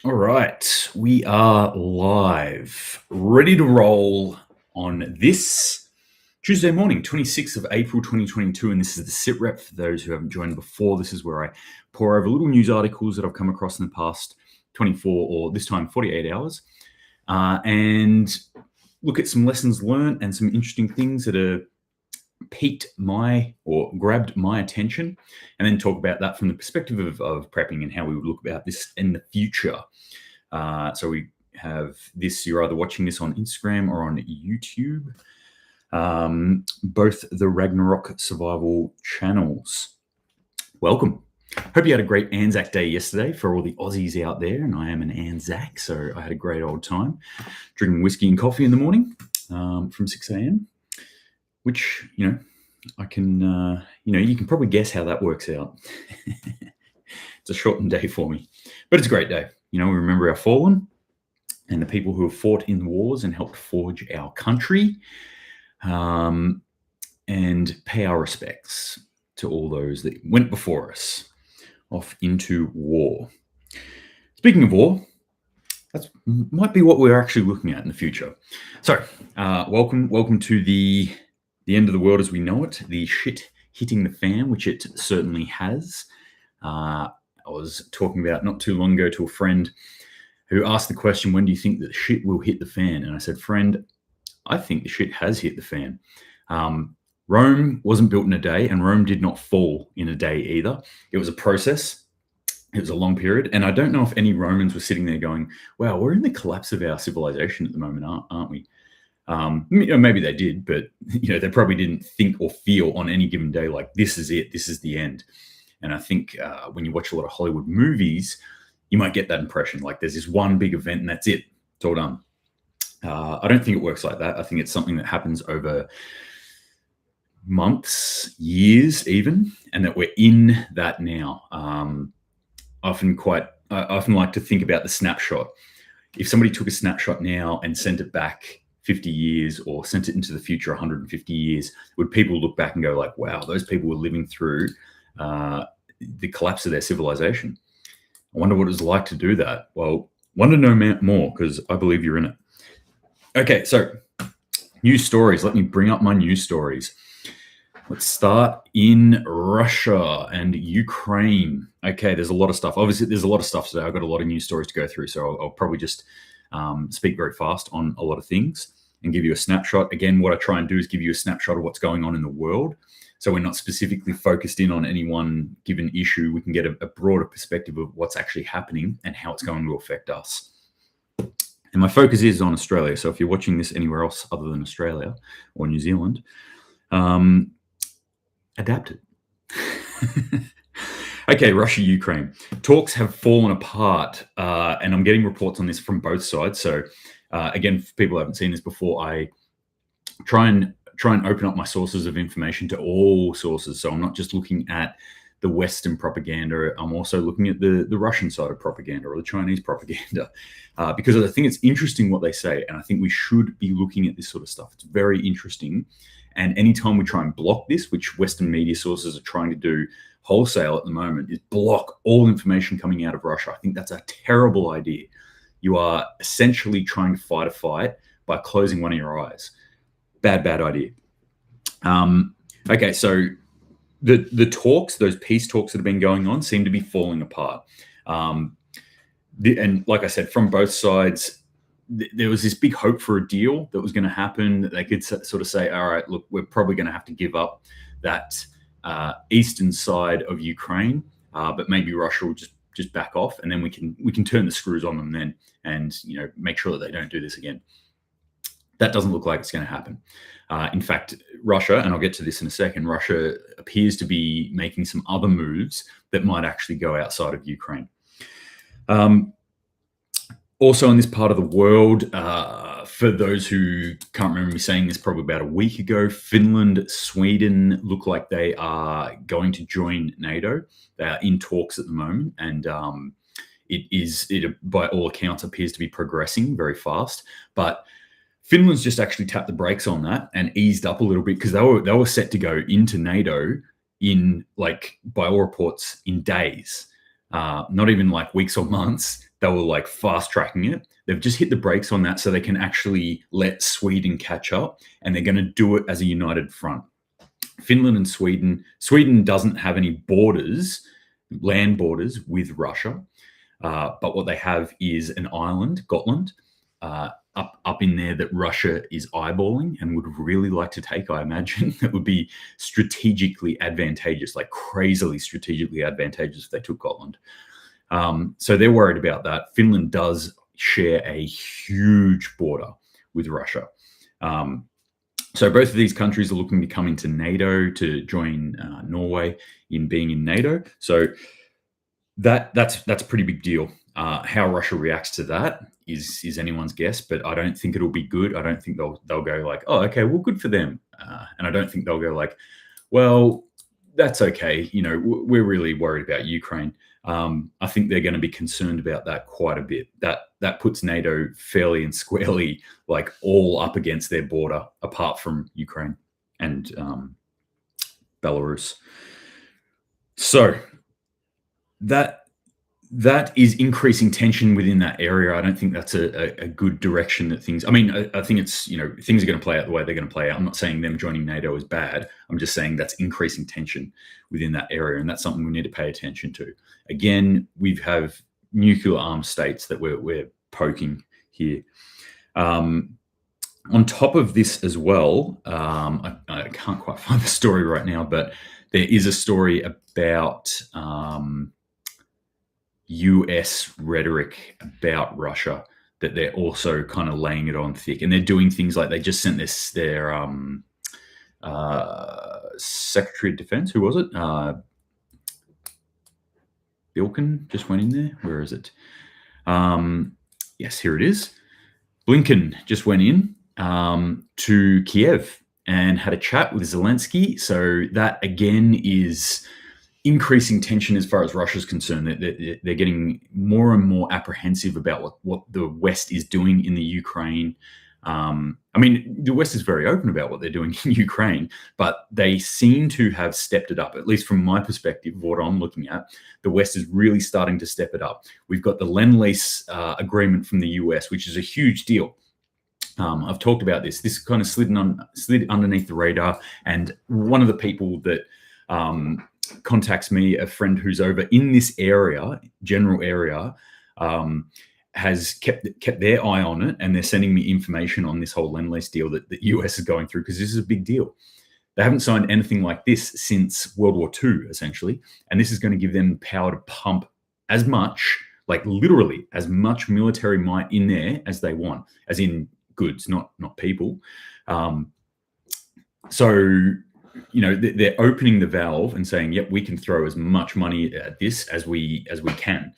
All right, we are live, ready to roll on this Tuesday morning, 26th of April 2022, and this is the SitRep. For those who haven't joined before, this is where I pour over little news articles that I've come across in the past 24 or this time 48 hours and look at some lessons learned and some interesting things that are grabbed my attention, and then talk about that from the perspective of prepping and how we would look about this in the future. So we have this, you're either watching this on Instagram or on YouTube, both the Ragnarok Survival channels. Welcome. Hope you had a great Anzac Day yesterday for all the Aussies out there, and I am an Anzac, so I had a great old time drinking whiskey and coffee in the morning from 6 a.m., which, I can, you can probably guess how that works out. It's a shortened day for me, but it's a great day. We remember our fallen and the people who have fought in wars and helped forge our country, and pay our respects to all those that went before us off into war. Speaking of war, that might be what we're actually looking at in the future. So, welcome to the end of the world as we know it, the shit hitting the fan, which it certainly has. I was talking about not too long ago to a friend who asked the question, when do you think that shit will hit the fan? And I said, friend, I think the shit has hit the fan. Rome wasn't built in a day, and Rome did not fall in a day either. It was a process. It was a long period. And I don't know if any Romans were sitting there going, wow, we're in the collapse of our civilization at the moment, aren't we? Maybe they did, but they probably didn't think or feel on any given day like this is it, this is the end. And I think when you watch a lot of Hollywood movies, you might get that impression, like there's this one big event and that's it, it's all done. I don't think it works like that. I think it's something that happens over months, years even, and that we're in that now. I often like to think about the snapshot. If somebody took a snapshot now and sent it back 50 years or sent it into the future 150 years, would people look back and go like, wow, those people were living through the collapse of their civilization? I wonder what it was like to do that. Well, want to know more because I believe you're in it. Okay, so news stories. Let me bring up my news stories. Let's start in Russia and Ukraine. Okay, there's a lot of stuff. Obviously, there's a lot of stuff today. I've got a lot of news stories to go through, so I'll probably just speak very fast on a lot of things and give you a snapshot. Again, what I try and do is give you a snapshot of what's going on in the world. So we're not specifically focused in on any one given issue. We can get a broader perspective of what's actually happening and how it's going to affect us. And my focus is on Australia. So if you're watching this anywhere else other than Australia or New Zealand, adapt it. Okay, Russia, Ukraine. Talks have fallen apart, and I'm getting reports on this from both sides. So again, for people who haven't seen this before, I try and open up my sources of information to all sources. So I'm not just looking at the Western propaganda. I'm also looking at the Russian side of propaganda or the Chinese propaganda, because I think it's interesting what they say. And I think we should be looking at this sort of stuff. It's very interesting. And anytime we try and block this, which Western media sources are trying to do wholesale at the moment, is block all information coming out of Russia. I think that's a terrible idea. You are essentially trying to fight a fight by closing one of your eyes. Bad idea. Okay, so the talks, those peace talks that have been going on, seem to be falling apart. And like I said, from both sides, there was this big hope for a deal that was going to happen. That they could sort of say, all right, look, we're probably going to have to give up that eastern side of Ukraine, but maybe Russia will just back off, and then we can turn the screws on them then, and make sure that they don't do this again. That doesn't look like it's going to happen. In fact, Russia, and I'll get to this in a second, Russia appears to be making some other moves that might actually go outside of Ukraine. Also in this part of the world, for those who can't remember me saying this probably about a week ago, Finland, Sweden look like they are going to join NATO. They are in talks at the moment, and it by all accounts appears to be progressing very fast. But Finland's just actually tapped the brakes on that and eased up a little bit, because they were set to go into NATO in, like, by all reports, in days, not even like weeks or months. they were like fast tracking it. They've just hit the brakes on that so they can actually let Sweden catch up, and they're going to do it as a united front. Finland and Sweden doesn't have any borders, land borders with Russia, but what they have is an island, Gotland, up in there that Russia is eyeballing and would really like to take, I imagine. That would be strategically advantageous, like crazily strategically advantageous if they took Gotland. So they're worried about that. Finland does share a huge border with Russia. So both of these countries are looking to come into NATO, to join Norway in being in NATO. So that's a pretty big deal. How Russia reacts to that is anyone's guess, but I don't think it'll be good. I don't think they'll go like, oh, okay, well, good for them. And I don't think they'll go like, well, that's okay. You know, we're really worried about Ukraine. I think they're going to be concerned about that quite a bit. That puts NATO fairly and squarely like all up against their border, apart from Ukraine and Belarus. So that is increasing tension within that area. I don't think that's a good direction that things. I mean, I think it's, you know, things are going to play out the way they're going to play out. I'm not saying them joining NATO is bad. I'm just saying that's increasing tension within that area, and that's something we need to pay attention to. Again, we have nuclear armed states that we're poking here. On top of this as well, I can't quite find the story right now, but there is a story about US rhetoric about Russia that they're also kind of laying it on thick, and they're doing things like they just sent their Secretary of Defense, who was it? Bilkin just went in there. Where is it? Yes, here it is. Blinken just went in to Kiev and had a chat with Zelensky. So that again is increasing tension as far as Russia's concerned. They're getting more and more apprehensive about what the West is doing in the Ukraine. I mean, the West is very open about what they're doing in Ukraine, but they seem to have stepped it up, at least from my perspective, what I'm looking at. The West is really starting to step it up. We've got the Lend-Lease agreement from the US, which is a huge deal. I've talked about this. This kind of slid underneath the radar, and one of the people that contacts me, a friend who's over in this area, general area, has kept their eye on it, and they're sending me information on this whole Lend-Lease deal that the US is going through, because this is a big deal. They haven't signed anything like this since World War II, essentially, and this is going to give them power to pump as much, like literally as much military might in there as they want, as in goods, not people. So, you know, they're opening the valve and saying, yep, we can throw as much money at this as we can.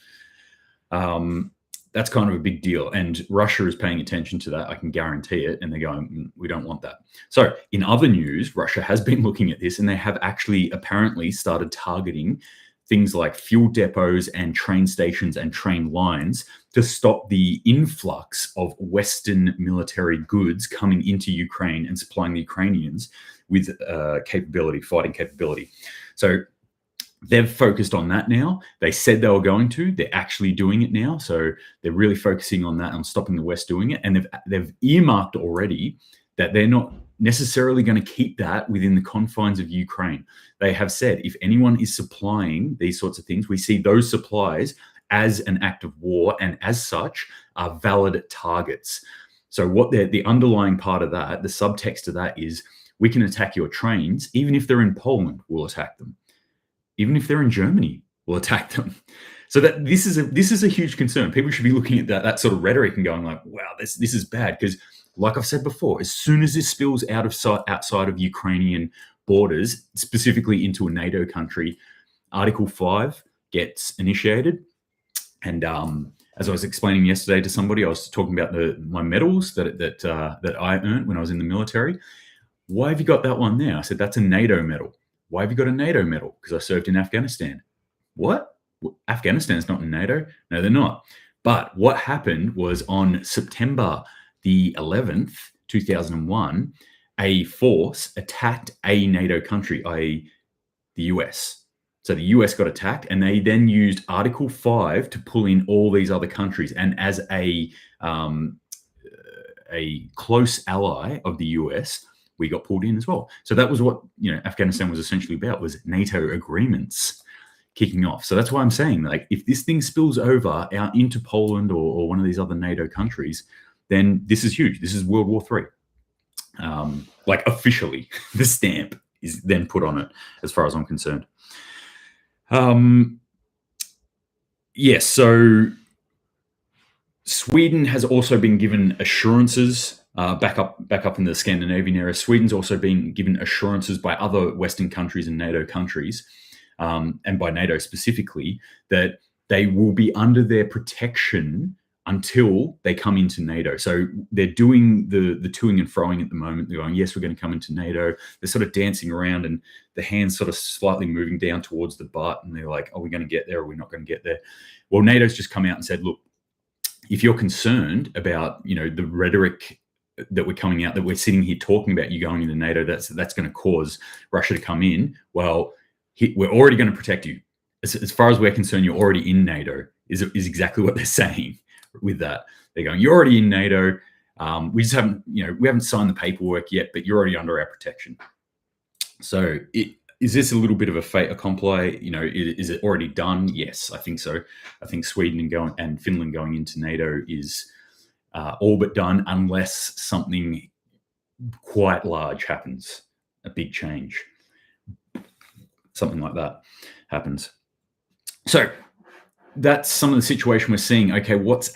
That's kind of a big deal. And Russia is paying attention to that. I can guarantee it. And they're going, we don't want that. So in other news, Russia has been looking at this, and they have actually apparently started targeting things like fuel depots and train stations and train lines to stop the influx of Western military goods coming into Ukraine and supplying the Ukrainians with capability, fighting capability. So they've focused on that now. They said they were going to. They're actually doing it now. So they're really focusing on that and stopping the West doing it. And they've earmarked already that they're not necessarily going to keep that within the confines of Ukraine. They have said if anyone is supplying these sorts of things, we see those supplies as an act of war, and as such are valid targets. So what the underlying part of that, the subtext of that is, we can attack your trains, even if they're in Poland, we'll attack them. Even if they're in Germany, we'll attack them. So that this is a huge concern. People should be looking at that sort of rhetoric and going like, wow, this is bad. Because like I've said before, as soon as this spills out of sight outside of Ukrainian borders, specifically into a NATO country, Article 5 gets initiated. And as I was explaining yesterday to somebody, I was talking about my medals that I earned when I was in the military. Why have you got that one there? I said, that's a NATO medal. Why have you got a NATO medal? Because I served in Afghanistan. What? Afghanistan's not in NATO? No, they're not. But what happened was on September the 11th, 2001, a force attacked a NATO country, i.e. the US. So the US got attacked, and they then used Article 5 to pull in all these other countries. And as a close ally of the US, we got pulled in as well. So that was what Afghanistan was essentially about, was NATO agreements kicking off. So that's why I'm saying, like, if this thing spills over out into Poland or one of these other NATO countries, then this is huge. This is World War III. Like, officially, the stamp is then put on it, as far as I'm concerned. Yes, so Sweden has also been given assurances back up in the Scandinavian area. Sweden's also been given assurances by other Western countries and NATO countries, and by NATO specifically, that they will be under their protection until they come into NATO. So they're doing the toing and froing at the moment. They're going, yes, we're going to come into NATO. They're sort of dancing around, and the hands sort of slightly moving down towards the butt. And they're like, are we going to get there or are we not going to get there? Well, NATO's just come out and said, look, if you're concerned about, the rhetoric that we're coming out, that we're sitting here talking about you going into NATO, that's going to cause Russia to come in. Well, we're already going to protect you. As far as we're concerned, you're already in NATO, is exactly what they're saying. With that, they're going, you're already in NATO. We just haven't, we haven't signed the paperwork yet, but you're already under our protection. So is this a little bit of a fait accompli? Is it already done? Yes, I think so. I think Sweden and Finland going into NATO is all but done, unless something quite large happens, a big change, something like that happens. So that's some of the situation we're seeing. Okay, what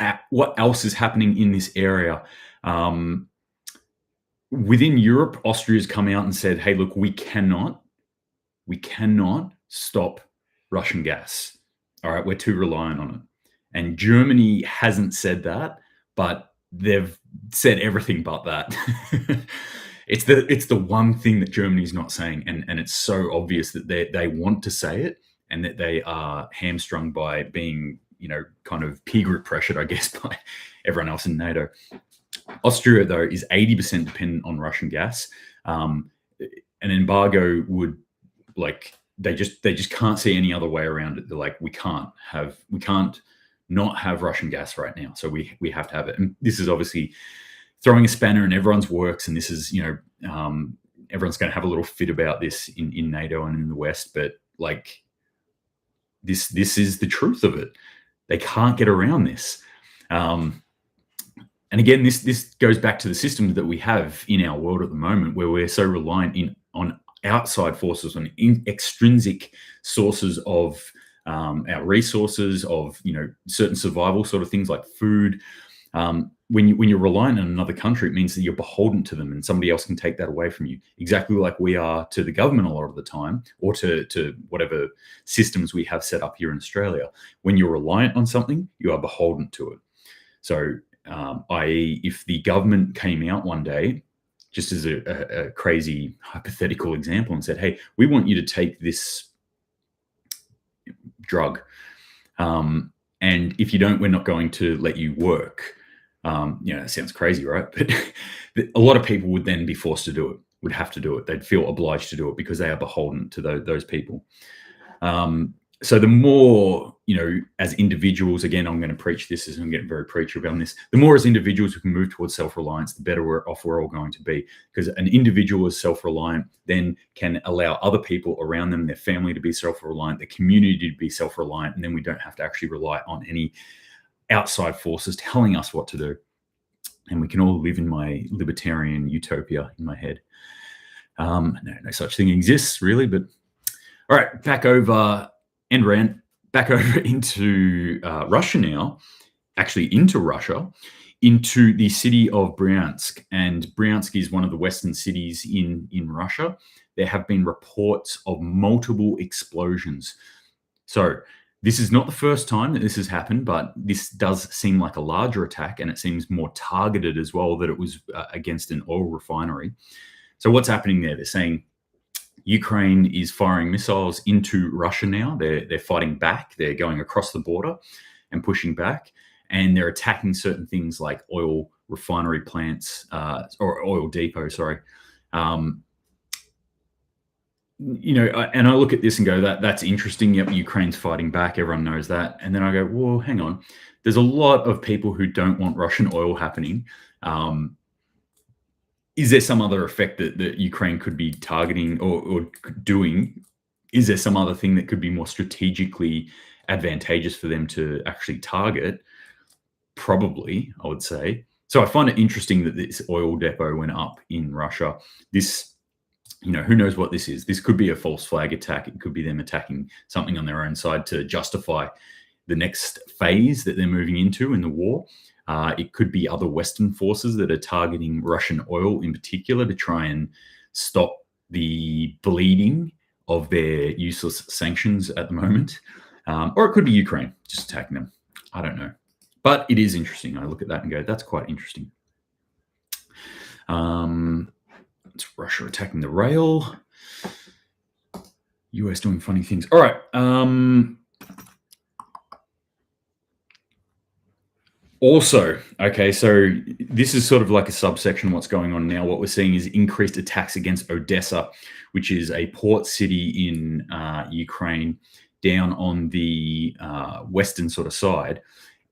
else is happening in this area? Within Europe, Austria's come out and said, hey, look, we cannot stop Russian gas. All right, we're too reliant on it. And Germany hasn't said that, but they've said everything but that. It's the one thing that Germany's not saying, and it's so obvious that they want to say it, and that they are hamstrung by being, kind of peer group pressured, I guess, by everyone else in NATO. Austria, though, is 80% dependent on Russian gas. An embargo would, they just can't see any other way around it. They're like, we can't not have Russian gas right now, so we have to have it. And this is obviously throwing a spanner in everyone's works, and this is, everyone's going to have a little fit about this in NATO and in the West, but this is the truth of it. They can't get around this. And again, this goes back to the systems that we have in our world at the moment, where we're so reliant on outside forces, on extrinsic sources of our resources, of certain survival sort of things like food. When you're reliant on another country, it means that you're beholden to them, and somebody else can take that away from you. Exactly like we are to the government a lot of the time, or to whatever systems we have set up here in Australia. When you're reliant on something, you are beholden to it. So, i.e., if the government came out one day, just as a crazy hypothetical example, and said, "Hey, we want you to take this drug, and if you don't, we're not going to let you work." It sounds crazy, right? But a lot of people would then be forced to do it, would have to do it. They'd feel obliged to do it because they are beholden to those people. So the more, as individuals, again, I'm going to preach this, as I'm getting very preachy about this, the more as individuals we can move towards self-reliance, the better off we're all going to be. Because an individual is self-reliant then can allow other people around them, their family, to be self-reliant, the community to be self-reliant, and then we don't have to actually rely on any outside forces telling us what to do. And we can all live in my libertarian utopia in my head. No such thing exists, really. But all right, back over into Russia now, actually into Russia, into the city of Bryansk. And Bryansk is one of the western cities in Russia. There have been reports of multiple explosions. So this is not the first time that this has happened, but this does seem like a larger attack, and it seems more targeted as well, that it was against an oil refinery. So what's happening there? They're saying Ukraine is firing missiles into Russia now. They're fighting back. They're going across the border and pushing back, and they're attacking certain things like oil refinery plants, or oil depots, sorry. and I look at this and go, that's interesting. Yep, Ukraine's fighting back. Everyone knows that. And then I go, well, hang on. There's a lot of people who don't want Russian oil happening. Is there some other effect that Ukraine could be targeting or doing? Is there some other thing that could be more strategically advantageous for them to actually target? Probably, I would say. So I find it interesting that this oil depot went up in Russia. This, who knows what this is? This could be a false flag attack. It could be them attacking something on their own side to justify the next phase that they're moving into in the war. It could be other Western forces that are targeting Russian oil in particular to try and stop the bleeding of their useless sanctions at the moment. Or it could be Ukraine just attacking them. I don't know. But it is interesting. I look at that and go, that's quite interesting. It's Russia attacking the rail. US doing funny things. All right. Also, okay, so this is sort of like a subsection of what's going on now. What we're seeing is increased attacks against Odessa, which is a port city in Ukraine down on the western sort of side.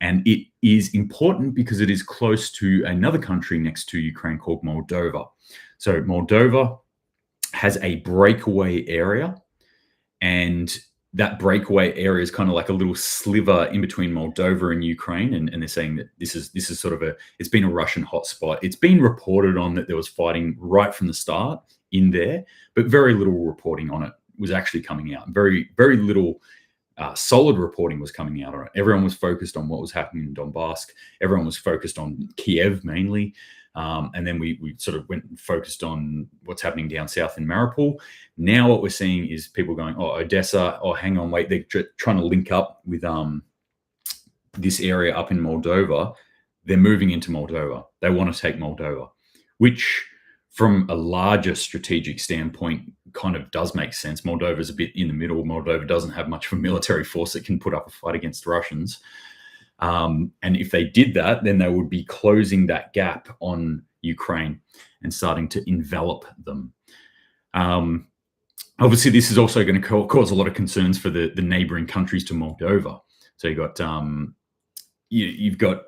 And it is important because it is close to another country next to Ukraine called Moldova. So Moldova has a breakaway area, and that breakaway area is kind of like a little sliver in between Moldova and Ukraine. And they're saying that this is sort of it's been a Russian hotspot. It's been reported on that there was fighting right from the start in there, but very little reporting on it was actually coming out. Very, very little solid reporting was coming out on it. Everyone was focused on what was happening in Donbass. Everyone was focused on Kiev mainly. And then we sort of went and focused on what's happening down south in Mariupol. Now what we're seeing is people going, oh, Odessa, oh, hang on, wait, they're trying to link up with this area up in Moldova. They're moving into Moldova. They want to take Moldova, which from a larger strategic standpoint kind of does make sense. Moldova's a bit in the middle. Moldova doesn't have much of a military force that can put up a fight against the Russians. And if they did that, then they would be closing that gap on Ukraine and starting to envelop them. Obviously, this is also going to cause a lot of concerns for the neighboring countries to Moldova. So you've got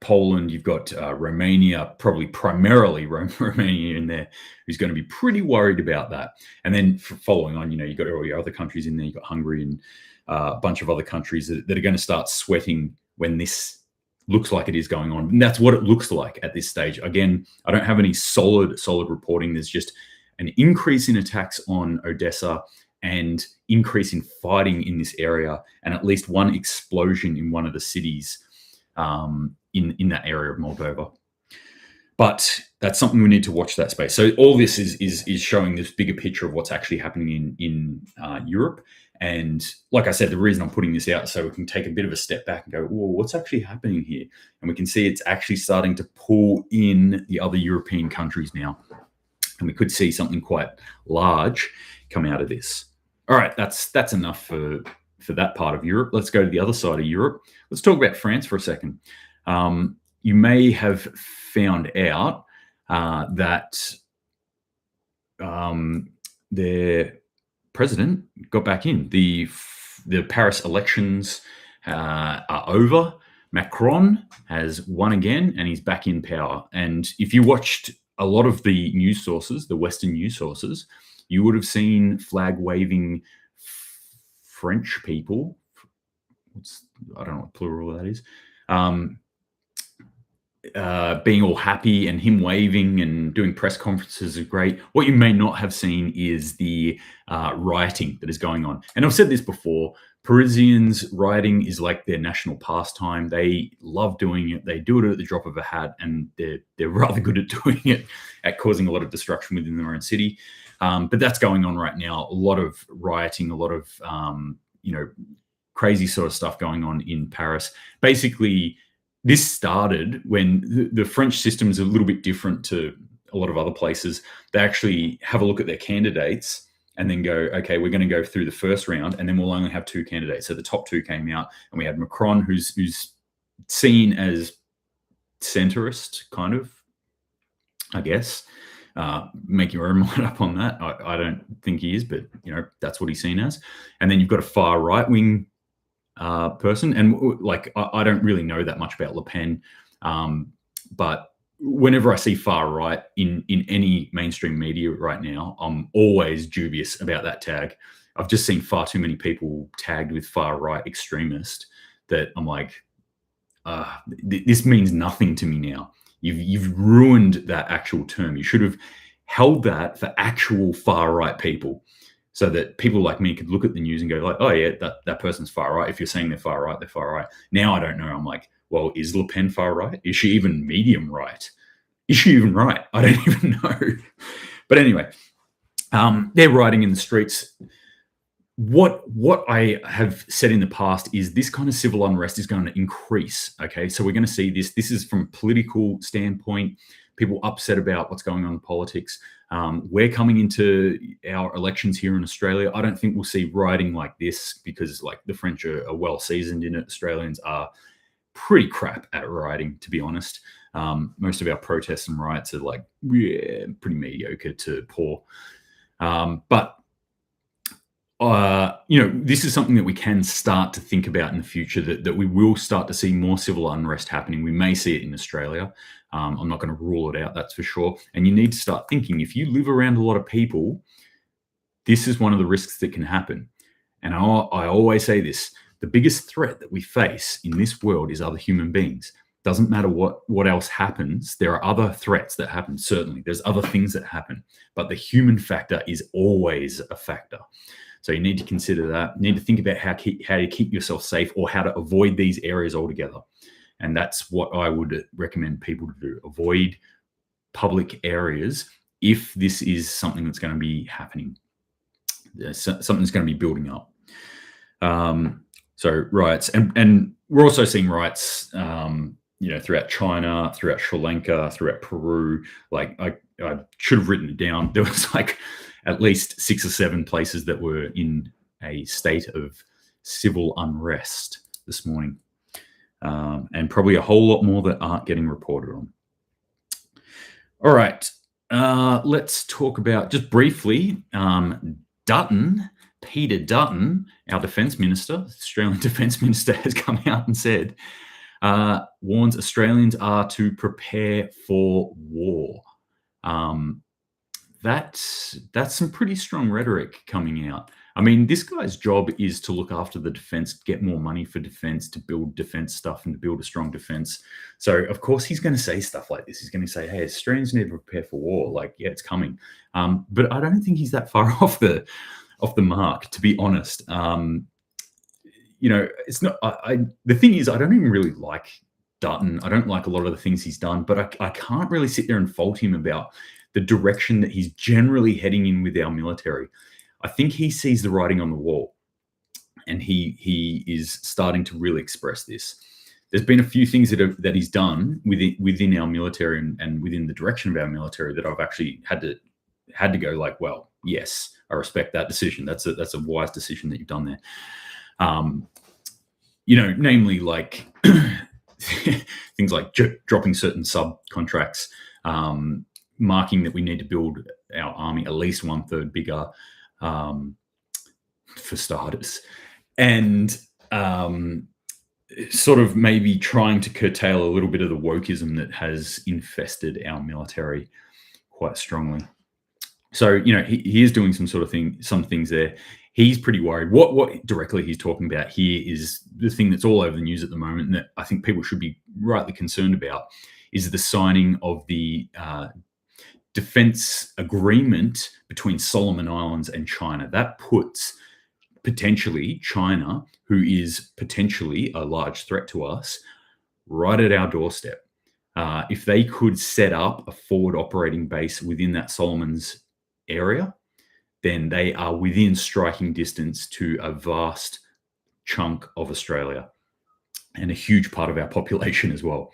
Poland, you've got Romania, probably primarily Romania in there, who's going to be pretty worried about that. And then following on, you've got all your other countries in there. You've got Hungary and a bunch of other countries that are going to start sweating when this looks like it is going on. And that's what it looks like at this stage. Again, I don't have any solid reporting. There's just an increase in attacks on Odessa and increase in fighting in this area, and at least one explosion in one of the cities in that area of Moldova. But that's something we need to watch that space. So all this is showing this bigger picture of what's actually happening in Europe. And like I said, the reason I'm putting this out so we can take a bit of a step back and go, whoa, what's actually happening here? And we can see it's actually starting to pull in the other European countries now. And we could see something quite large come out of this. All right, that's enough for that part of Europe. Let's go to the other side of Europe. Let's talk about France for a second. You may have found out that their president got back in. The Paris elections are over. Macron has won again, and he's back in power. And if you watched a lot of the news sources, the Western news sources, you would have seen flag-waving French people. I don't know what plural that is. Being all happy and him waving and doing press conferences is great. What you may not have seen is the rioting that is going on. And I've said this before, Parisians rioting is like their national pastime. They love doing it. They do it at the drop of a hat, and they're rather good at doing it, at causing a lot of destruction within their own city. But that's going on right now. A lot of rioting, a lot of crazy sort of stuff going on in Paris. Basically, this started when the French system is a little bit different to a lot of other places. They actually have a look at their candidates and then go, okay, we're going to go through the first round, and then we'll only have two candidates. So the top two came out, and we had Macron, who's seen as centrist, kind of, I guess. make your own mind up on that. I don't think he is, but that's what he's seen as. And then you've got a far right wing person, and like I don't really know that much about Le Pen, but whenever I see far right in any mainstream media right now, I'm always dubious about that tag. I've just seen far too many people tagged with far right extremist that I'm like, this means nothing to me now. You've ruined that actual term. You should have held that for actual far right people, so that people like me could look at the news and go like, oh yeah, that person's far right. If you're saying they're far right, they're far right. Now I don't know. I'm like, well, is Le Pen far right? Is she even medium right? Is she even right? I don't even know. But anyway, they're riding in the streets. What I have said in the past is this kind of civil unrest is going to increase. Okay, so we're going to see this. This is from a political standpoint. People upset about what's going on in politics. We're coming into our elections here in Australia. I don't think we'll see rioting like this because, like, the French are well seasoned in it. Australians are pretty crap at rioting, to be honest. Most of our protests and riots are like pretty mediocre to poor. But this is something that we can start to think about in the future, that we will start to see more civil unrest happening. We may see it in Australia. I'm not going to rule it out, that's for sure. And you need to start thinking, if you live around a lot of people, this is one of the risks that can happen. And I always say this, the biggest threat that we face in this world is other human beings. Doesn't matter what else happens. There are other threats that happen. Certainly, there's other things that happen, but the human factor is always a factor. So you need to consider that. You need to think about how to keep yourself safe, or how to avoid these areas altogether. And that's what I would recommend people to do. Avoid public areas if this is something that's going to be happening. Something's going to be building up. So riots, and we're also seeing riots, throughout China, throughout Sri Lanka, throughout Peru. Like I should have written it down. There was like at least 6 or 7 places that were in a state of civil unrest this morning, and probably a whole lot more that aren't getting reported on. All right, let's talk about, just briefly, Peter Dutton, our defence minister, Australian defence minister, has come out and said, warns Australians are to prepare for war. That's some pretty strong rhetoric coming out. I mean, this guy's job is to look after the defence, get more money for defence, to build defence stuff and to build a strong defence. So, of course, he's going to say stuff like this. He's going to say, hey, Australians need to prepare for war. Like, yeah, it's coming. But I don't think he's that far off the mark, to be honest. It's not. The thing is, I don't even really like Dutton. I don't like a lot of the things he's done, but I can't really sit there and fault him about the direction that he's generally heading in with our military. I think he sees the writing on the wall, and he is starting to really express this. There's been a few things that he's done within our military and within the direction of our military that I've actually had to go like, well, yes, I respect that decision. That's a wise decision that you've done there. Namely, like things like dropping certain subcontracts, marking that we need to build our army at least 1/3 bigger, for starters, and sort of maybe trying to curtail a little bit of the wokeism that has infested our military quite strongly. So, he is doing some things there. He's pretty worried. What directly he's talking about here is the thing that's all over the news at the moment, and that I think people should be rightly concerned about, is the signing of the defense agreement between Solomon Islands and China. That puts potentially China, who is potentially a large threat to us, right at our doorstep. If they could set up a forward operating base within that Solomon's area, then they are within striking distance to a vast chunk of Australia and a huge part of our population as well.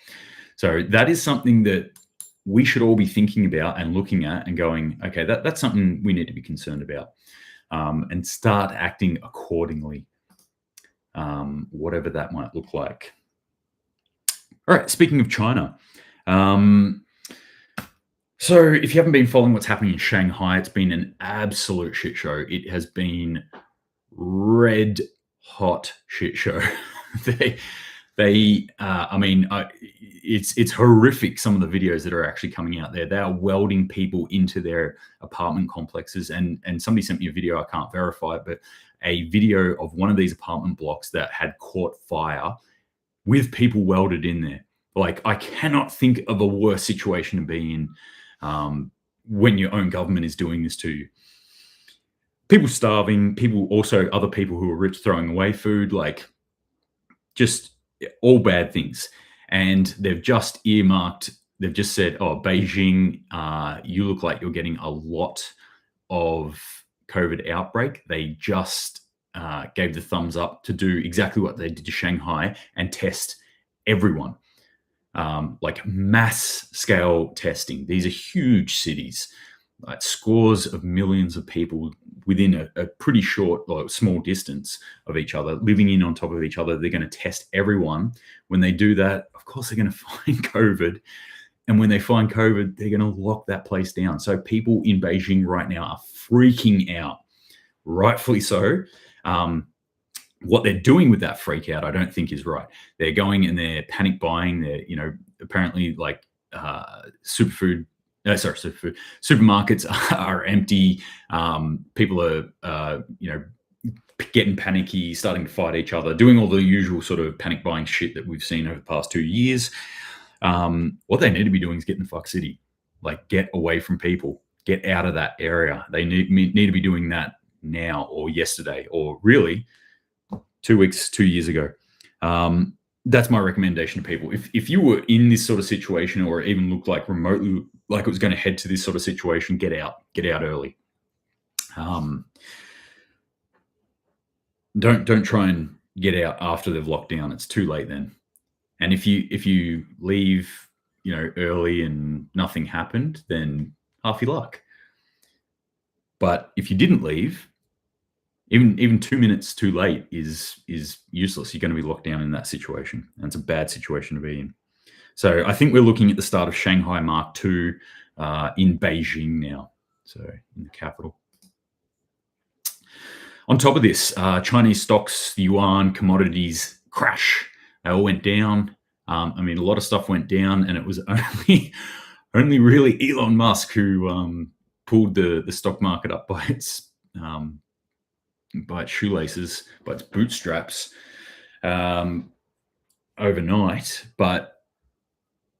So that is something that we should all be thinking about and looking at and going, okay, that's something we need to be concerned about, and start acting accordingly, whatever that might look like. All right, speaking of China, So if you haven't been following what's happening in Shanghai, it's been an absolute shit show. It has been red hot shit show. they it's horrific, some of the videos that are actually coming out there. They are welding people into their apartment complexes, and somebody sent me a video, I can't verify it, but a video of one of these apartment blocks that had caught fire with people welded in there. Like, I cannot think of a worse situation to be in when your own government is doing this to you. People starving, people also, other people who are rich throwing away food, like just all bad things. And they've just earmarked, they've just said, oh, Beijing, you look like you're getting a lot of COVID outbreak. They just gave the thumbs up to do exactly what they did to Shanghai and test everyone. Like mass scale testing. These are huge cities, like scores of millions of people within a pretty short or small distance of each other, living in on top of each other. They're going to test everyone. When they do that, of course, they're going to find COVID. And when they find COVID, they're going to lock that place down. So people in Beijing right now are freaking out, rightfully so. What they're doing with that freak out, I don't think is right. They're going and they're panic buying. They're, apparently like supermarkets are empty. People are, getting panicky, starting to fight each other, doing all the usual sort of panic buying shit that we've seen over the past 2 years. What they need to be doing is get in the fuck city, like get away from people, get out of that area. They need to be doing that now or yesterday or really 2 years ago. That's my recommendation to people. If you were in this sort of situation or even looked like remotely like it was going to head to this sort of situation, get out early. Don't try and get out after they've locked down. It's too late then. And if you leave, early and nothing happened, then half your luck. But if you didn't leave, even 2 minutes too late is useless. You're going to be locked down in that situation, and it's a bad situation to be in. So I think we're looking at the start of Shanghai Mark II in Beijing now, so in the capital. On top of this, Chinese stocks, the yuan, commodities crash. They all went down. A lot of stuff went down, and it was only really Elon Musk who pulled the stock market up by its shoelaces, by its bootstraps overnight. But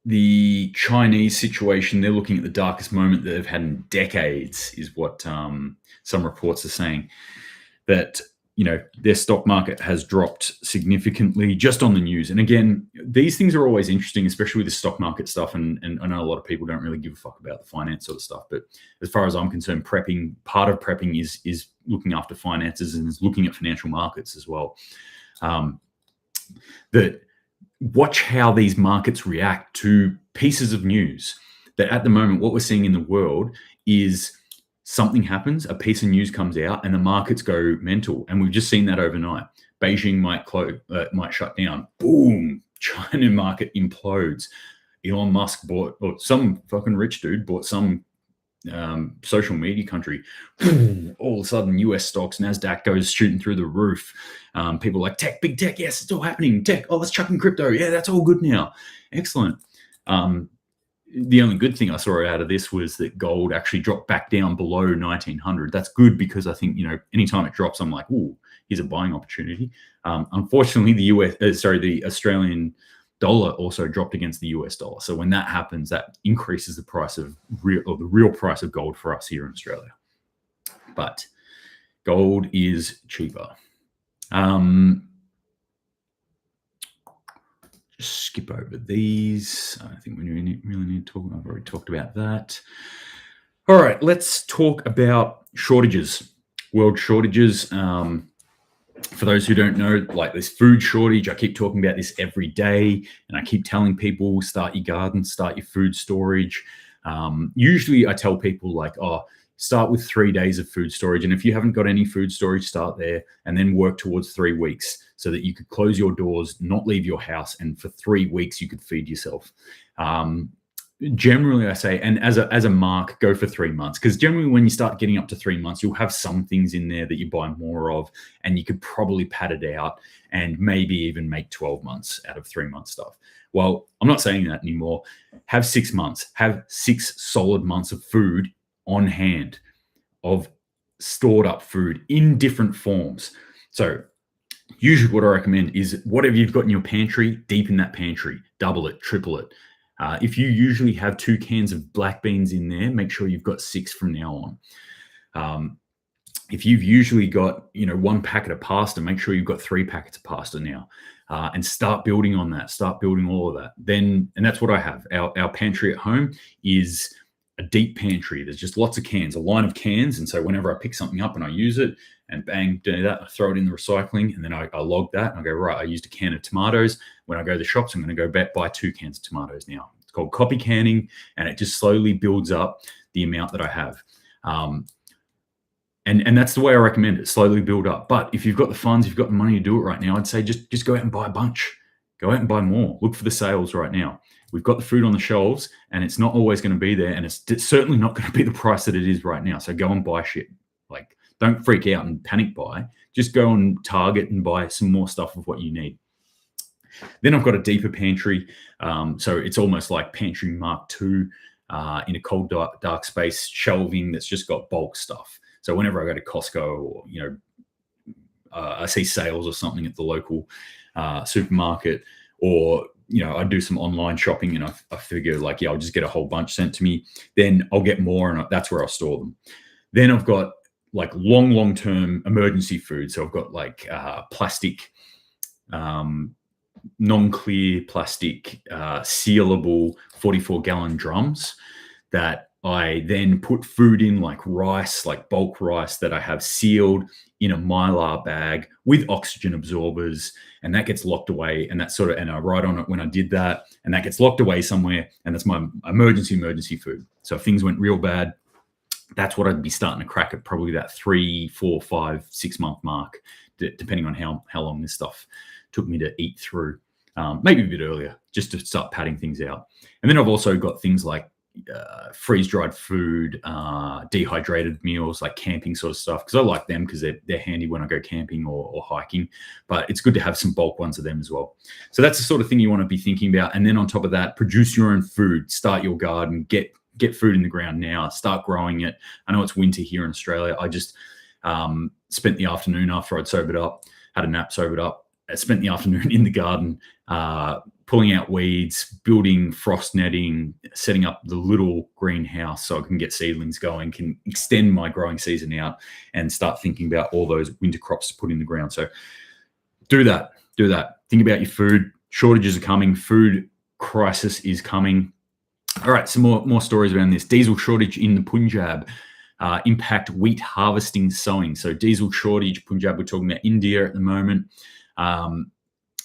the Chinese situation, they're looking at the darkest moment that they've had in decades, is what some reports are saying. That their stock market has dropped significantly just on the news. And again, these things are always interesting, especially with the stock market stuff. And I know a lot of people don't really give a fuck about the finance sort of stuff. But as far as I'm concerned, part of prepping is looking after finances and is looking at financial markets as well. That watch how these markets react to pieces of news. That at the moment, what we're seeing in the world is something happens, a piece of news comes out, and the markets go mental. And we've just seen that overnight. Beijing might shut down. Boom, China market implodes. Elon Musk bought, or some fucking rich dude bought some social media country. All of a sudden, US stocks, NASDAQ goes shooting through the roof. People are like, tech, big tech, yes, it's all happening. Tech, oh, let's chuck in crypto. Yeah, that's all good now. Excellent. The only good thing I saw out of this was that gold actually dropped back down below 1900. That's good because I think, anytime it drops, I'm like, ooh, here's a buying opportunity. Unfortunately, the Australian dollar also dropped against the US dollar. So when that happens, that increases the price of the real price of gold for us here in Australia. But gold is cheaper. Skip over these. I think we really need to talk. I've already talked about that. All right, let's talk about shortages, world shortages. For those who don't know, like this food shortage, I keep talking about this every day, and I keep telling people, start your garden, start your food storage. Usually I tell people like, start with 3 days of food storage. And if you haven't got any food storage, start there and then work towards 3 weeks so that you could close your doors, not leave your house. And for 3 weeks, you could feed yourself. generally I say, and as a mark, go for 3 months, because generally when you start getting up to 3 months, you'll have some things in there that you buy more of, and you could probably pad it out and maybe even make 12 months out of 3 month stuff. Well, I'm not saying that anymore. Have 6 months. Have 6 solid months of food on hand, of stored up food in different forms. So usually what I recommend is whatever you've got in your pantry, deep in that pantry, double it, triple it. If you usually have 2 cans of black beans in there, make sure you've got 6 from now on. If you've usually got 1 packet of pasta, make sure you've got 3 packets of pasta now, and start building on that. Start building all of that. And that's what I have. Our pantry at home is a deep pantry. There's just lots of cans, a line of cans, and so whenever I pick something up and I use it, and bang, do that, I throw it in the recycling, and then I log that, and I go, right, I used a can of tomatoes. When I go to the shops, I'm going to go back buy 2 cans of tomatoes now. It's called copy canning, and it just slowly builds up the amount that I have. And that's the way I recommend it, slowly build up. But if you've got the funds, you've got the money to do it right now, I'd say just go out and buy a bunch. Go out and buy more. Look for the sales right now. We've got the food on the shelves, and it's not always going to be there, and it's certainly not going to be the price that it is right now. So go and buy shit. Like, don't freak out and panic buy. Just go on Target and buy some more stuff of what you need. Then I've got a deeper pantry. So it's almost like pantry Mark II in a cold, dark space, shelving that's just got bulk stuff. So whenever I go to Costco, or I see sales or something at the local supermarket, or I do some online shopping, and I figure like, I'll just get a whole bunch sent to me. Then I'll get more, and that's where I'll store them. Then I've got like long-term emergency food. So I've got like plastic, non-clear plastic, sealable 44-gallon drums that I then put food in, like rice, like bulk rice, that I have sealed in a Mylar bag with oxygen absorbers, and that gets locked away. And that's and I write on it when I did that, and that gets locked away somewhere, and that's my emergency food. So if things went real bad, that's what I'd be starting to crack at, probably that 3, 4, 5, 6 month mark, depending on how long this stuff took me to eat through. Maybe a bit earlier, just to start padding things out. And then I've also got things like freeze-dried food, dehydrated meals, like camping sort of stuff, because I like them because they're handy when I go camping or hiking. But it's good to have some bulk ones of them as well. So that's the sort of thing you want to be thinking about. And then on top of that, produce your own food, start your garden, get food in the ground now, start growing it. I know it's winter here in Australia. I just spent the afternoon after I'd sobered up, had a nap, sobered up. I spent the afternoon in the garden, pulling out weeds, building frost netting, setting up the little greenhouse so I can get seedlings going, can extend my growing season out, and start thinking about all those winter crops to put in the ground. So do that. Think about your food. Shortages are coming. Food crisis is coming. All right, some more stories around this. Diesel shortage in the Punjab. Impact wheat harvesting sowing. So diesel shortage, Punjab, we're talking about India at the moment.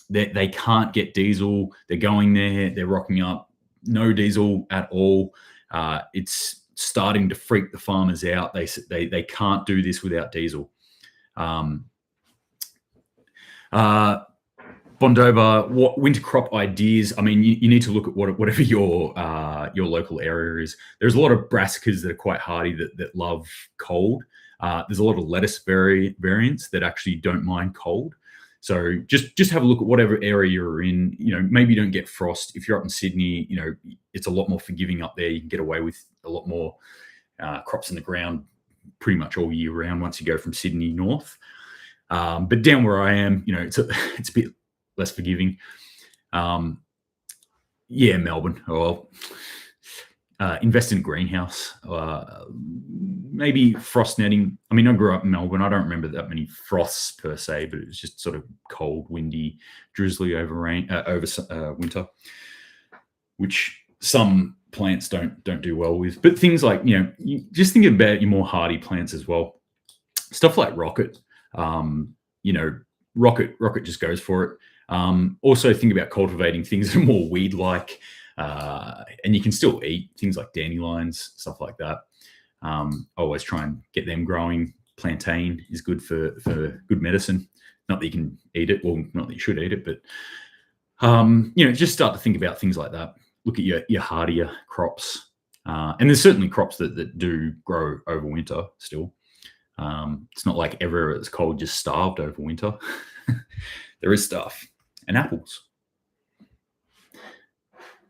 They can't get diesel. They're going there. They're rocking up. No diesel at all. It's starting to freak the farmers out. They can't do this without diesel. Bondova, what winter crop ideas? I mean, you need to look at whatever your local area is. There's a lot of brassicas that are quite hardy that love cold. There's a lot of lettuce variants that actually don't mind cold. So just have a look at whatever area you're in. Maybe you don't get frost. If you're up in Sydney, it's a lot more forgiving up there. You can get away with a lot more crops in the ground pretty much all year round once you go from Sydney north. But down where I am, it's a bit less forgiving. Melbourne. Well, invest in a greenhouse. Maybe frost netting. I mean, I grew up in Melbourne. I don't remember that many frosts per se, but it was just sort of cold, windy, drizzly over winter, which some plants don't do well with. But things like, you just think about your more hardy plants as well. Stuff like rocket. Rocket just goes for it. Also think about cultivating things that are more weed-like, and you can still eat things like dandelions, stuff like that. I always try and get them growing. Plantain is good for good medicine. Not that you can eat it, well, not that you should eat it, but just start to think about things like that. look at your hardier crops. And there's certainly crops that do grow over winter still. It's not like everywhere it's cold just starved over winter. There is stuff. And apples.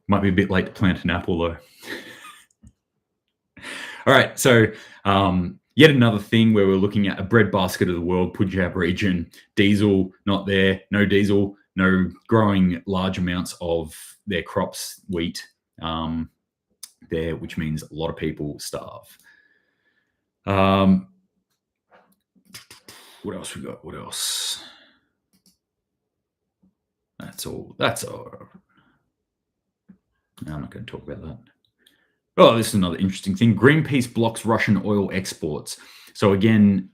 Might be a bit late to plant an apple though. All right, so yet another thing where we're looking at a breadbasket of the world, Punjab region, diesel, not there, no diesel, no growing large amounts of their crops, wheat, there, which means a lot of people starve. What else we got? What else? That's all. No, I'm not going to talk about that. Oh, this is another interesting thing. Greenpeace blocks Russian oil exports. So again,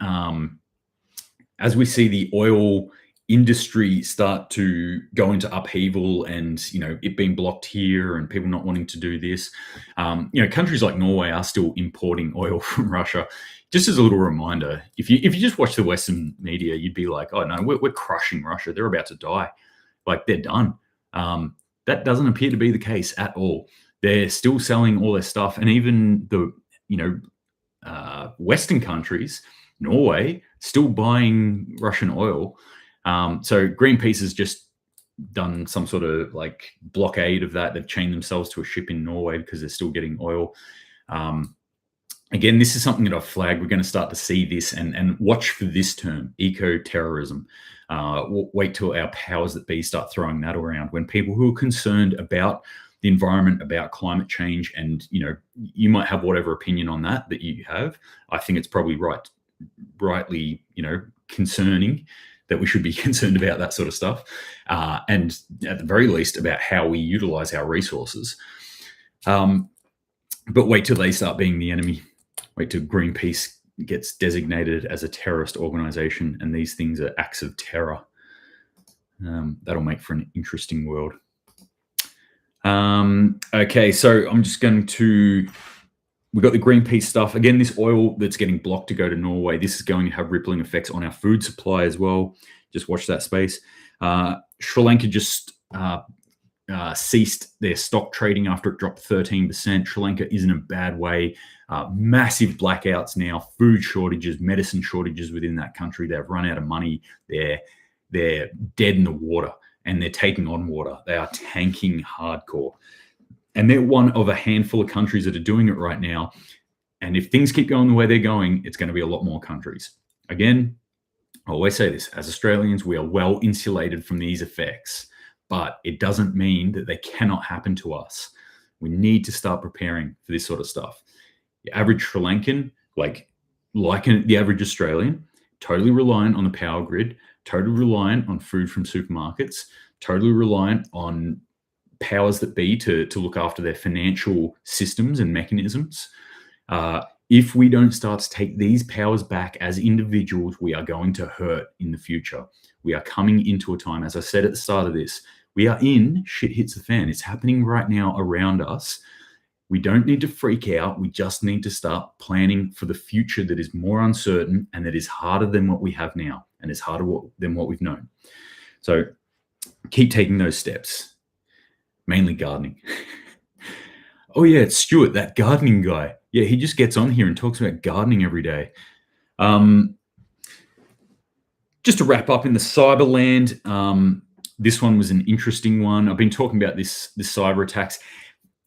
as we see the oil industry start to go into upheaval and, it being blocked here and people not wanting to do this, countries like Norway are still importing oil from Russia. Just as a little reminder, if you just watch the Western media, you'd be like, oh no, we're crushing Russia. They're about to die. Like they're done. That doesn't appear to be the case at all. They're still selling all their stuff. And even the, Western countries, Norway, still buying Russian oil. So Greenpeace has just done some sort of like blockade of that. They've chained themselves to a ship in Norway because they're still getting oil. Again, this is something that I've flagged. We're going to start to see this and watch for this term, eco-terrorism. Wait till our powers that be start throwing that around. When people who are concerned about the environment, about climate change, and you might have whatever opinion on that you have. I think it's probably rightly concerning that we should be concerned about that sort of stuff, and at the very least about how we utilize our resources. But wait till they start being the enemy. Wait till Greenpeace gets designated as a terrorist organization and these things are acts of terror. That'll make for an interesting world. Okay, so I'm just going to, we've got the Greenpeace stuff. Again, this oil that's getting blocked to go to Norway, this is going to have rippling effects on our food supply as well. Just watch that space. Sri Lanka just ceased their stock trading after it dropped 13%. Sri Lanka is in a bad way. Massive blackouts now, food shortages, medicine shortages within that country. They've run out of money. They're dead in the water. And they're taking on water. They are tanking hardcore. And they're one of a handful of countries that are doing it right now. And if things keep going the way they're going, it's going to be a lot more countries. Again, I always say this, as Australians, we are well insulated from these effects, but it doesn't mean that they cannot happen to us. We need to start preparing for this sort of stuff. The average Sri Lankan, like the average Australian, totally reliant on the power grid, totally reliant on food from supermarkets, totally reliant on powers that be to look after their financial systems and mechanisms. If we don't start to take these powers back as individuals, we are going to hurt in the future. We are coming into a time, as I said at the start of this, we are in shit hits the fan. It's happening right now around us. We don't need to freak out. We just need to start planning for the future that is more uncertain and that is harder than what we have now and is harder than what we've known. So keep taking those steps, mainly gardening. Oh yeah, it's Stuart, that gardening guy. Yeah, he just gets on here and talks about gardening every day. Just to wrap up in the cyber land, this one was an interesting one. I've been talking about this cyber attacks.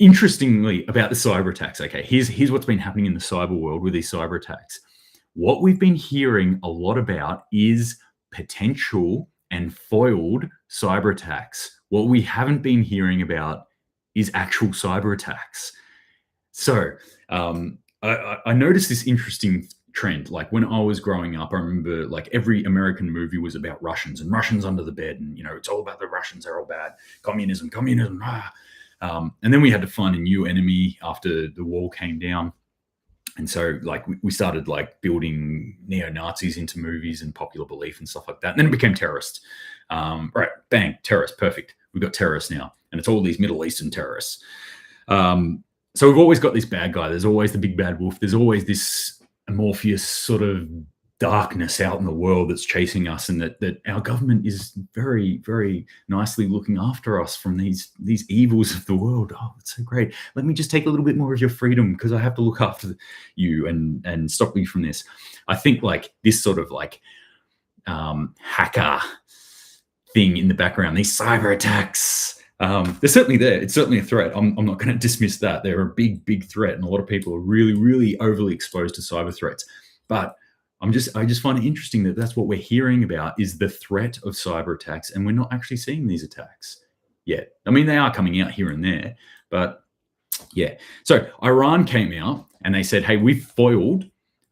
Interestingly, about the cyber attacks, okay, here's what's been happening in the cyber world with these cyber attacks. What we've been hearing a lot about is potential and foiled cyber attacks. What we haven't been hearing about is actual cyber attacks. So I noticed this interesting trend. Like when I was growing up, I remember like every American movie was about Russians and Russians under the bed. And, it's all about the Russians. They're all bad. Communism. And then we had to find a new enemy after the wall came down. And so like we started like building neo-Nazis into movies and popular belief and stuff like that. And then it became terrorists. Right, bang, terrorists, perfect. We've got terrorists now. And it's all these Middle Eastern terrorists. So we've always got this bad guy. There's always the big bad wolf. There's always this amorphous sort of darkness out in the world that's chasing us, and that our government is very, very nicely looking after us from these evils of the world. Oh, it's so great. Let me just take a little bit more of your freedom because I have to look after you and stop you from this. I think like this sort of like hacker thing in the background, these cyber attacks, they're certainly there. It's certainly a threat. I'm not going to dismiss that. They're a big, big threat, and a lot of people are really, really overly exposed to cyber threats. But I just find it interesting that that's what we're hearing about, is the threat of cyber attacks, and we're not actually seeing these attacks yet. I mean, they are coming out here and there, but yeah. So Iran came out and they said, "Hey, we foiled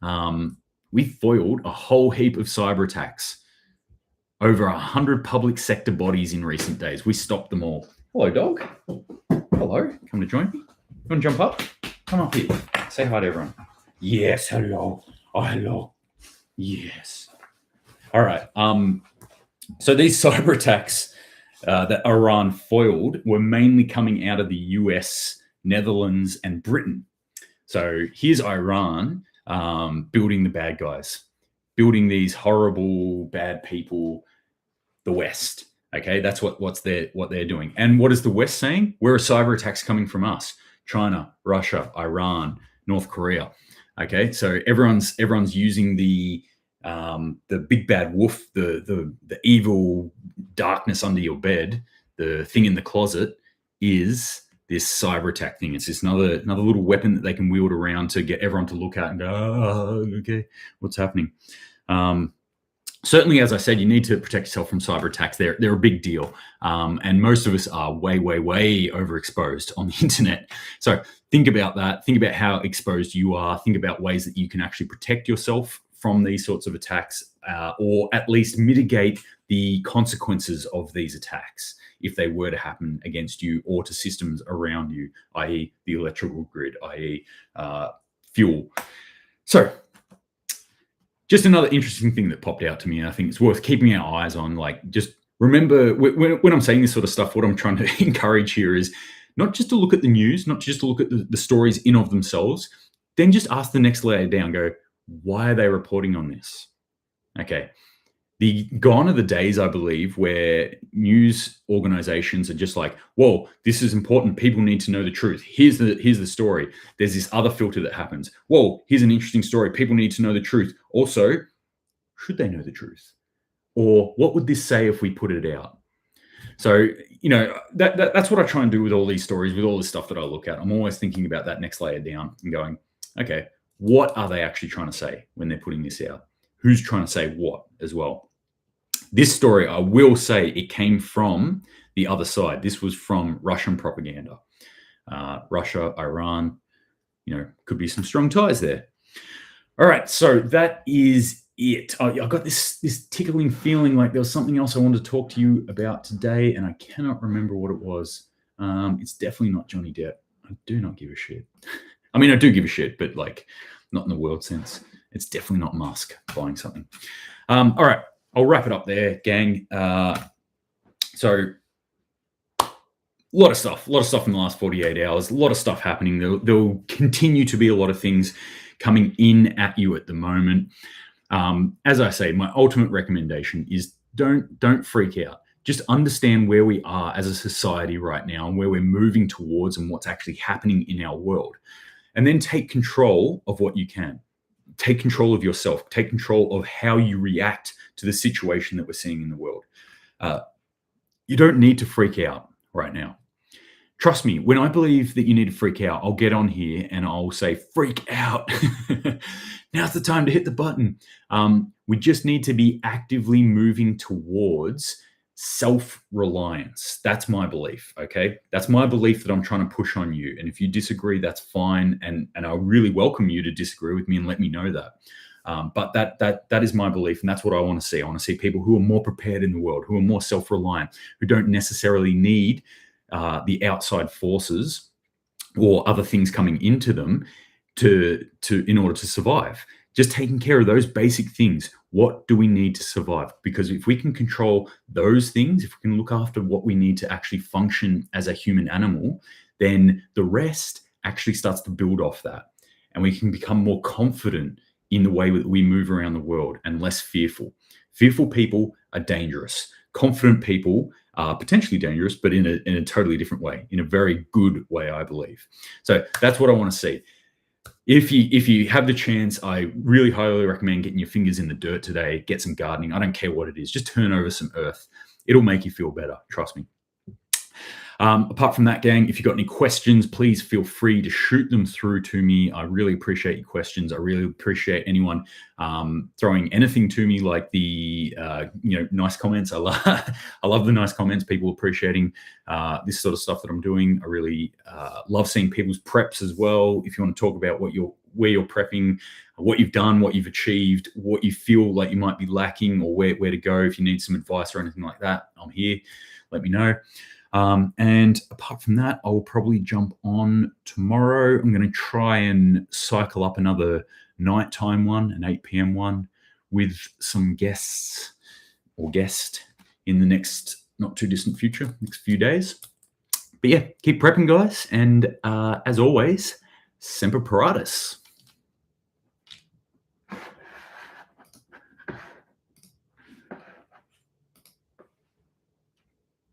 a whole heap of cyber attacks. Over 100 public sector bodies in recent days. We stopped them all." Hello, dog. Hello. Come to join me. You want to jump up? Come up here. Say hi to everyone. Yes. Hello. Oh, hello. Yes. All right. So these cyber attacks that Iran foiled were mainly coming out of the US, Netherlands, and Britain. So here's Iran building the bad guys, building these horrible, bad people, the West. Okay, that's what they're doing. And what is the West saying? Where are cyber attacks coming from us? China, Russia, Iran, North Korea. Okay, so everyone's using the big bad wolf, the evil darkness under your bed, the thing in the closet is this cyber attack thing. It's just another little weapon that they can wield around to get everyone to look at and go, oh, okay, what's happening? Certainly, as I said, you need to protect yourself from cyber attacks. They're a big deal. And most of us are way, way, way overexposed on the internet. So think about that. Think about how exposed you are. Think about ways that you can actually protect yourself from these sorts of attacks, or at least mitigate the consequences of these attacks if they were to happen against you or to systems around you, i.e. the electrical grid, i.e. Fuel. So just another interesting thing that popped out to me, and I think it's worth keeping our eyes on. Like, just remember, when I'm saying this sort of stuff, what I'm trying to encourage here is not just to look at the news, not just to look at the stories in of themselves, then just ask the next layer down, go, why are they reporting on this? Okay. Gone are the days, I believe, where news organizations are just like, whoa, this is important. People need to know the truth. Here's the story. There's this other filter that happens. Whoa, here's an interesting story. People need to know the truth. Also, should they know the truth? Or what would this say if we put it out? So, that's what I try and do with all these stories, with all this stuff that I look at. I'm always thinking about that next layer down and going, okay, what are they actually trying to say when they're putting this out? Who's trying to say what as well? This story, I will say, it came from the other side. This was from Russian propaganda. Russia, Iran, could be some strong ties there. All right, so that is it. I got this tickling feeling like there was something else I wanted to talk to you about today, and I cannot remember what it was. It's definitely not Johnny Depp. I do not give a shit. I mean, I do give a shit, but like not in the world sense. It's definitely not Musk buying something. All right. I'll wrap it up there, gang. So a lot of stuff in the last 48 hours, a lot of stuff happening. There'll continue to be a lot of things coming in at you at the moment. As I say, my ultimate recommendation is don't freak out. Just understand where we are as a society right now and where we're moving towards and what's actually happening in our world. And then take control of what you can. Take control of yourself. Take control of how you react to the situation that we're seeing in the world. You don't need to freak out right now. Trust me, when I believe that you need to freak out, I'll get on here and I'll say, freak out. Now's the time to hit the button. We just need to be actively moving towards self-reliance. That's my belief, okay? That's my belief that I'm trying to push on you. And if you disagree, that's fine. And I really welcome you to disagree with me and let me know that. But that is my belief, and that's what I want to see. I want to see people who are more prepared in the world, who are more self-reliant, who don't necessarily need the outside forces or other things coming into them in order to survive. Just taking care of those basic things. What do we need to survive? Because if we can control those things, if we can look after what we need to actually function as a human animal, then the rest actually starts to build off that. And we can become more confident in the way that we move around the world and less fearful. Fearful people are dangerous. Confident people are potentially dangerous, but in a totally different way, in a very good way, I believe. So that's what I want to see. If you have the chance, I really highly recommend getting your fingers in the dirt today. Get some gardening. I don't care what it is. Just turn over some earth. It'll make you feel better. Trust me. Apart from that, gang, if you've got any questions, please feel free to shoot them through to me. I really appreciate your questions. I really appreciate anyone throwing anything to me, like the nice comments. I love the nice comments. People appreciating this sort of stuff that I'm doing. I really love seeing people's preps as well. If you want to talk about where you're prepping, what you've done, what you've achieved, what you feel like you might be lacking, or where to go, if you need some advice or anything like that, I'm here. Let me know. And apart from that, I will probably jump on tomorrow. I'm going to try and cycle up another nighttime one, an 8 p.m. one, with some guest in the next not too distant future, next few days. But yeah, keep prepping, guys. And as always, Semper Paratus.